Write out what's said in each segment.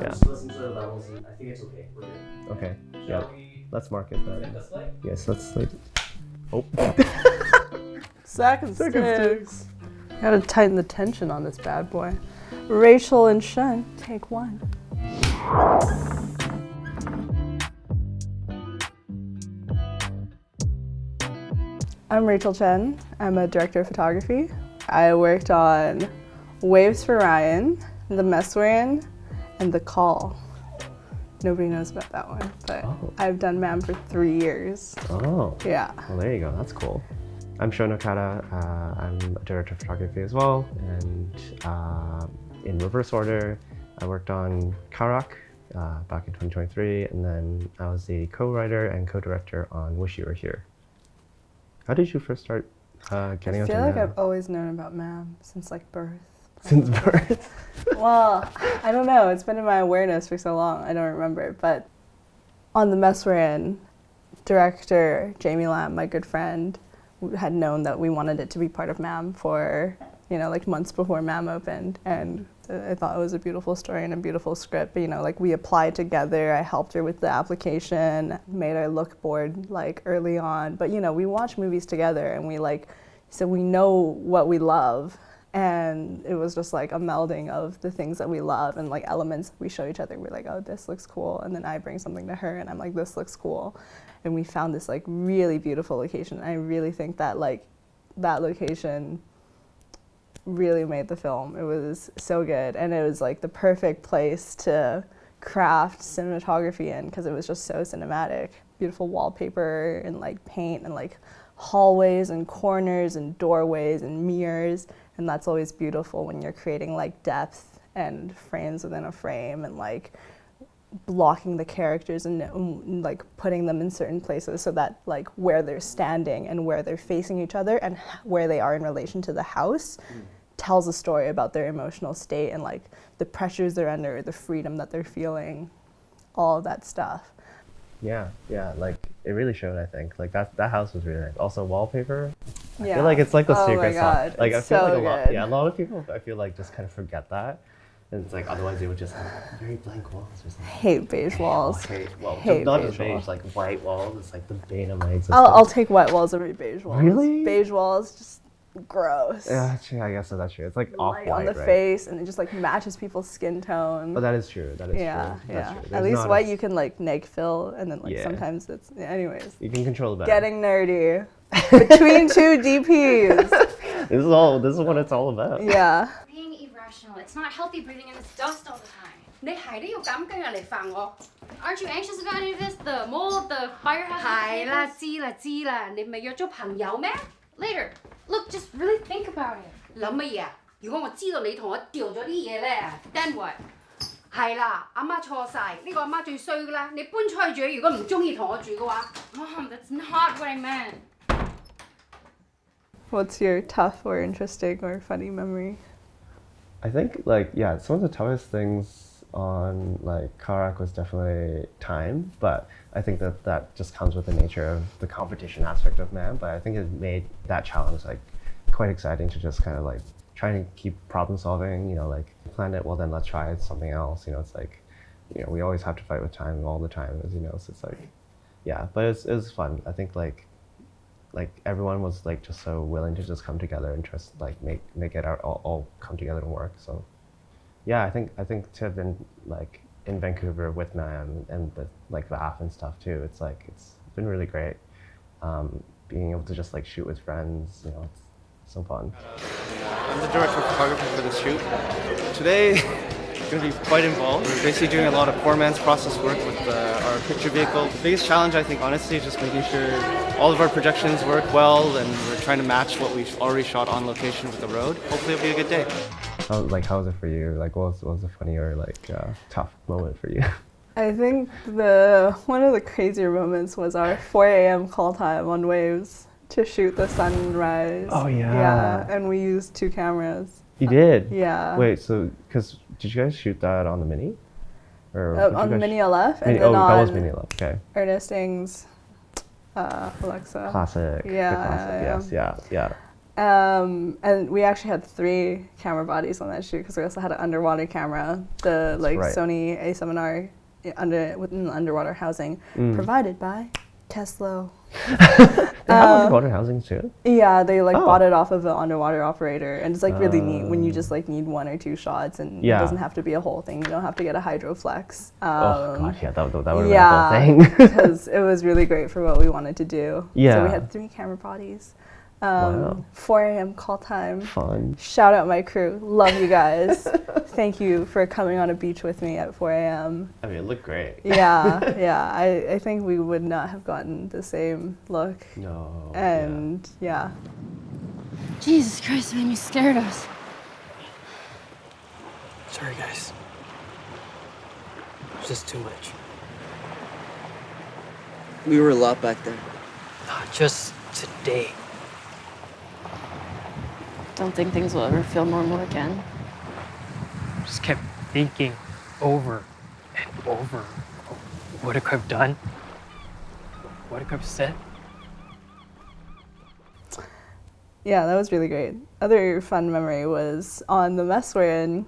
Yeah. Just listen to the levels, and I think it's okay. We're good. Okay. Shall we Let's mark it then. hit the slate? Yes, let's slate. Oh. Sack and sticks. Gotta tighten the tension on this bad boy. Rachel and Chen, take one. I'm Rachel Chen. I'm a director of photography. I worked on Waves for Ryan, The Mess We're In, and The Call. Nobody knows about that one, but I've done MAMM for 3 years. Oh. Yeah. Well, there you go. That's cool. I'm Shiun Okada. I'm a director of photography as well. And in reverse order, I worked on Karak back in 2023. And then I was the co-writer and co-director on Wish You Were Here. How did you first start getting into I feel like MAMM? I've always known about MAMM since like birth. Since birth? Well, I don't know. It's been in my awareness for so long. I don't remember. But on The Mess We're In, director Jamie Lam, my good friend, had known that we wanted it to be part of MAMM for, like months before MAMM opened. And I thought it was a beautiful story and a beautiful script. Like we applied together. I helped her with the application, made our look board like early on. But we watch movies together and so we know what we love. And it was just like a melding of the things that we love and like elements we show each other. We're like, oh, this looks cool. And then I bring something to her and I'm like, this looks cool. And we found this like really beautiful location. I really think that like that location really made the film. It was so good. And it was like the perfect place to craft cinematography in because it was just so cinematic. Beautiful wallpaper and like paint and like hallways and corners and doorways and mirrors. And that's always beautiful when you're creating like depth and frames within a frame and like blocking the characters and like putting them in certain places so that like where they're standing and where they're facing each other and where they are in relation to the house tells a story about their emotional state and like the pressures they're under, the freedom that they're feeling, all of that stuff. Yeah, like it really showed, I think. Like that house was really nice. Also wallpaper. I Yeah. feel like it's like the Oh secret my God, sauce. Like it's I feel so like good. a lot of people I feel like just kind of forget that. And it's like otherwise they would just have very blank walls or something. Hate beige walls. Hate Not beige just beige, walls. like white walls. It's like the bane of my existence. I'll take white walls over beige walls. Really? Beige walls, just gross. Yeah, actually, I guess that's true. It's like Light off-white, on the right? face, and it just like matches people's skin tone. Oh, that is true. That is yeah, true. yeah. That's true. At There's least not white a- you can like neg fill, and then like Yeah. sometimes it's. Anyways, You can control it better. getting nerdy between two DPs. This is what it's all about. Yeah. Being irrational. It's not healthy breathing in this dust all the time. 你係都要咁嘅人嚟煩我。Aren't you anxious about any of this? The mold, the fire hazard? 係啦，知啦，你咪約咗朋友咩 ？Later. Look, just really think about it. 諗乜嘢啊？如果我知道你同我掉咗啲嘢咧 ，then what？係啦，阿媽錯晒，呢個阿媽最衰噶啦。你搬出去住，如果唔中意同我住嘅話，Mom, that's not what I meant. What's your tough or interesting or funny memory? I think some of the toughest things on like Karak was definitely time, but I think that just comes with the nature of the competition aspect of MAMM. But I think it made that challenge like quite exciting to just kind of like try to keep problem solving. Like plan it, well then let's try something else. It's like we always have to fight with time all the time, as you know. So it's like but it was fun. I think like everyone was like just so willing to just come together and just like make it all come together and work. So yeah, I think to have been like in Vancouver with MAMM and the like VAF and stuff too, it's been really great. Being able to just like shoot with friends, it's so fun. I'm the director of photography for this shoot. Today, it's going to be quite involved. We're basically doing a lot of poor man's process work with our picture vehicle. The biggest challenge, I think, honestly, is just making sure all of our projections work well, and we're trying to match what we've already shot on location with the road. Hopefully it'll be a good day. How was it for you? Like, what was a funny or like tough moment for you? I think one of the crazier moments was our 4 a.m. call time on Waves to shoot the sunrise. Oh yeah. Yeah, and we used 2 cameras. You did? Yeah. Wait, so did you guys shoot that on the Mini? Or On the Mini LF and then that was on Mini LF. Okay. Ernest Ng's Alexa. Classic. Yeah, The classic. yeah. Yes. Yeah. And we actually had 3 camera bodies on that shoot because we also had an underwater camera, the like right. Sony A7R within the underwater housing, provided by Tesla. They have underwater housing too? Yeah, they like bought it off of an underwater operator, and it's like really neat when you just like need 1 or 2 shots, and it doesn't have to be a whole thing. You don't have to get a hydroflex. Oh gosh, yeah, that would have been a whole thing. Because it was really great for what we wanted to do. Yeah. So we had 3 camera bodies. Wow. 4 a.m. call time. Fun. Shout out my crew. Love you guys. Thank you for coming on a beach with me at 4 a.m. I mean, it looked great. Yeah. I think we would not have gotten the same look. No. And yeah. Jesus Christ, man, you scared us. Sorry, guys. It's just too much. We were a lot back there. Not just today. Don't think things will ever feel normal again. Just kept thinking over and over. What I could have done. What I could have said. Yeah, that was really great. Other fun memory was on the mess we're in.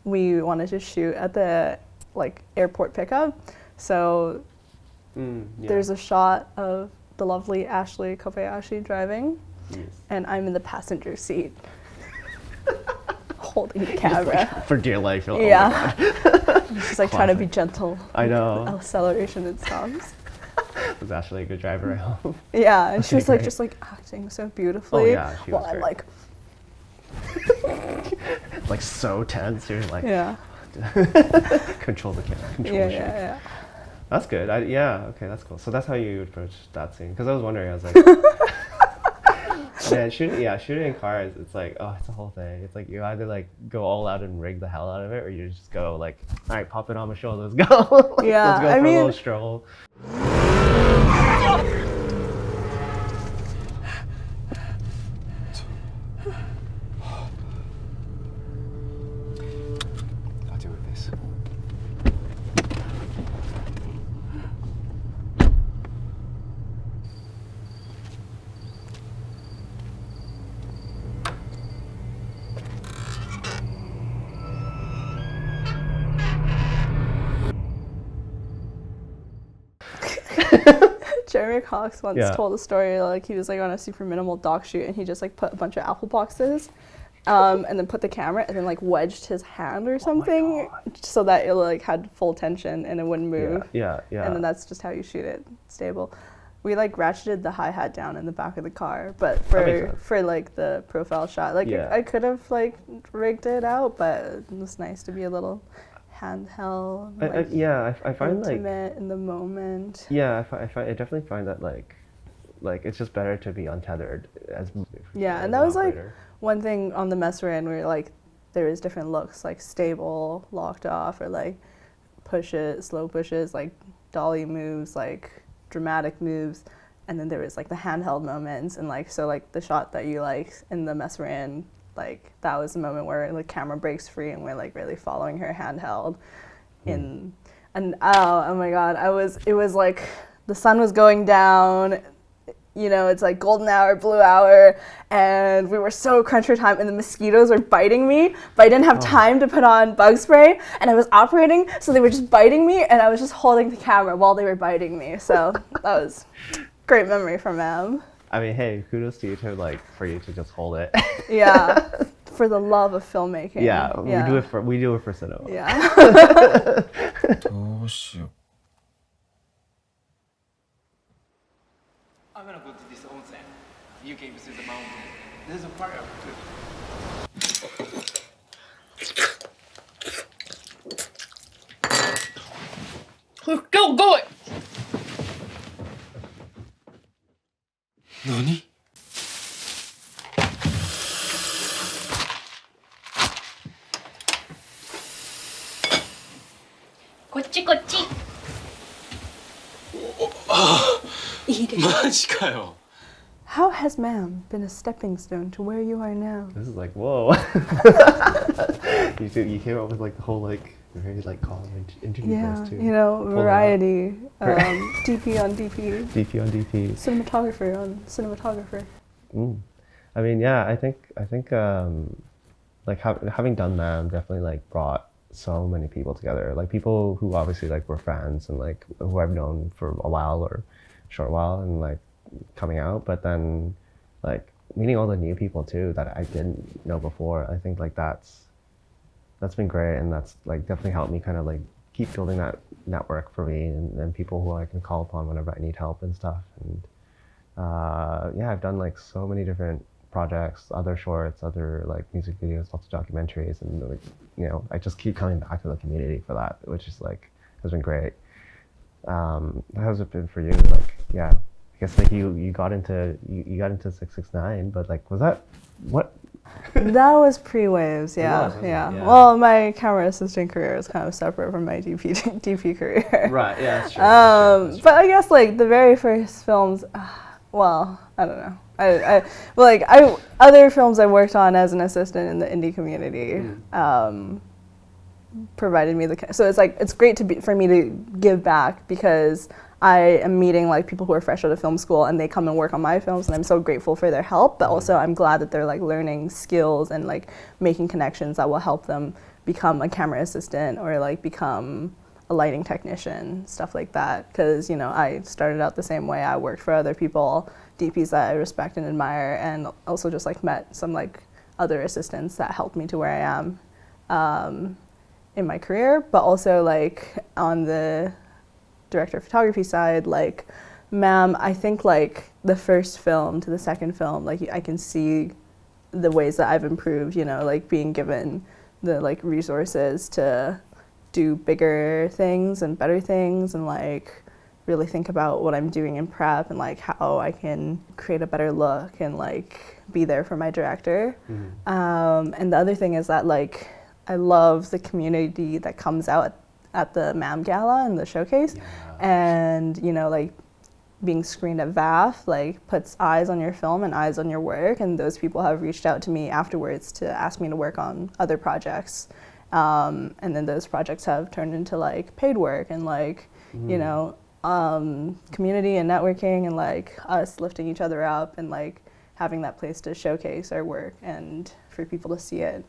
We wanted to shoot at the like airport pickup. So there's a shot of the lovely Ashley Kobayashi driving. Yes. And I'm in the passenger seat holding the camera. For dear life. Oh Yeah. She's like trying to be Classic. gentle. I know. Acceleration and stops. Was Ashley a good driver, I hope? Yeah, and she was like great. just like acting so beautifully. Oh, yeah, she was while I'm great. like, Like so tense. You're like, yeah. control the camera, control Yeah, the shape. yeah. That's good. Okay, that's cool. So that's how you approach that scene. Because I was wondering, I was like, man, shooting in cars, it's like, oh, it's a whole thing. It's like you either like go all out and rig the hell out of it, or you just go like, all right, pop it on my shoulder, let's go. Yeah, let's go I for mean- a little stroll. I'll deal with this. Jeremy Cox once told a story like he was like on a super minimal dock shoot and he just like put a bunch of apple boxes and then put the camera and then like wedged his hand or something so that it like had full tension and it wouldn't move. Yeah. And then that's just how you shoot it stable. We like ratcheted the hi-hat down in the back of the car, but That makes sense. for like the profile shot, like I could have like rigged it out, but it was nice to be a little handheld. I find like intimate in the moment. I definitely find that like it's just better to be untethered as Yeah, as and that an was like operator. one thing on the mess we're in where like there is different looks, like stable, locked off, or like slow pushes, like dolly moves, like dramatic moves, and then there was like the handheld moments, and like so like the shot that you like in the mess we're in, like that was the moment where the camera breaks free and we're like really following her handheld and oh my god, it was like the sun was going down, you know, it's like golden hour, blue hour, and we were so crunch for time and the mosquitoes were biting me, but I didn't have time to put on bug spray and I was operating, so they were just biting me and I was just holding the camera while they were biting me. So that was great memory from MAMM. I mean, hey, kudos to you for you to just hold it. Yeah, for the love of filmmaking. Yeah, we do it for cinema. Yeah. どうしよう I'm gonna go to this onsen. You came to the mountain. There's a park up too. Go, go it! 何 こっちこっち。マジかよ How has MAMM been a stepping stone to where you are now? This is like, whoa. you came up with like the whole like very like calm interview Yeah, voice too. you know, Pull it variety, DP on DP, DP on DP. cinematographer on cinematographer. I mean, yeah, I think like having done MAMM definitely like brought so many people together. Like people who obviously like were friends and like who I've known for a while or a short while and like coming out, but then like meeting all the new people too that I didn't know before. I think like that's been great, and that's like definitely helped me kind of like keep building that network for me and people who I can call upon whenever I need help and stuff. And yeah, I've done like so many different projects, other shorts, other like music videos, lots of documentaries, and like, you know, I just keep coming back to the community for that, which is like has been great. How has it been for you? Like, yeah, I guess like you got into 669, but like was that what? That was pre-Waves, yeah, wasn't it? yeah. Yeah. Well, my camera assistant career is kind of separate from my DP career. Right. Yeah. That's true. That's true. But I guess like the very first films, well, I don't know. Other films I worked on as an assistant in the indie community provided me so it's like it's great for me to give back, because I am meeting like people who are fresh out of film school and they come and work on my films, and I'm so grateful for their help, but also I'm glad that they're like learning skills and like making connections that will help them become a camera assistant or like become a lighting technician, stuff like that. Because, you know, I started out the same way. I worked for other people, DPs that I respect and admire, and also just like met some like other assistants that helped me to where I am in my career. But also like on the director of photography side, like MAMM, I think like the first film to the second film, like I can see the ways that I've improved, you know, like being given the like resources to do bigger things and better things, and like really think about what I'm doing in prep and like how I can create a better look and like be there for my director. And the other thing is that like I love the community that comes out at the MAMM Gala and the showcase. And, you know, like being screened at VAF like puts eyes on your film and eyes on your work, and those people have reached out to me afterwards to ask me to work on other projects. And then those projects have turned into like paid work and like, you know, community and networking and like us lifting each other up and like having that place to showcase our work and for people to see it.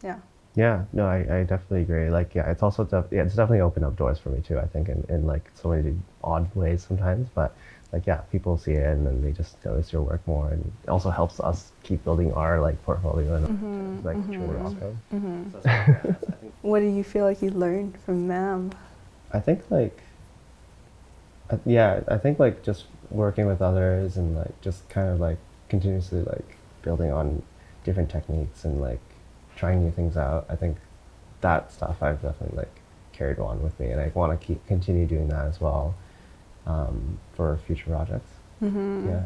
Yeah. Yeah, no, I definitely agree. Like, yeah, it's also it's definitely opened up doors for me too, I think, in like so many odd ways sometimes. But like, yeah, people see it and then they just notice your work more, and it also helps us keep building our like portfolio and like truly awesome. So, yeah, I think, What do you feel like you learned from MAMM? I think like, I think like just working with others and like just kind of like continuously like building on different techniques and like trying new things out. I think that stuff I've definitely like carried on with me, and I want to continue doing that as well for future projects. Yeah.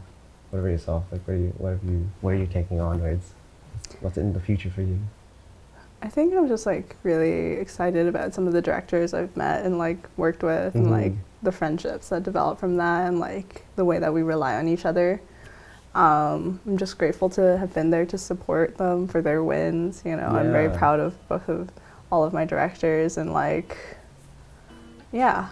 What about yourself? Like, what are you taking on? What's in the future for you? I think I'm just like really excited about some of the directors I've met and like worked with, and like the friendships that develop from that, and like the way that we rely on each other. I'm just grateful to have been there to support them for their wins. You know, I'm very proud of all of my directors, and like, yeah,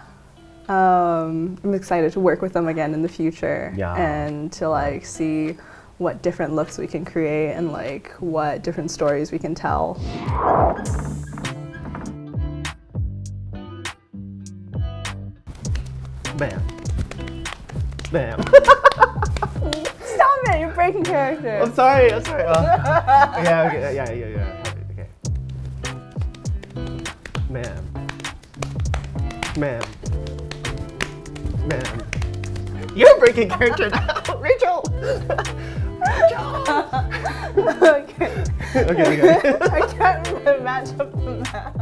I'm excited to work with them again in the future and to like see what different looks we can create and like what different stories we can tell. Bam. Bam. Stop it! You're breaking character. I'm sorry. Okay. Ma'am. You're breaking character now, Rachel. Okay. Okay. I can't really match up to that.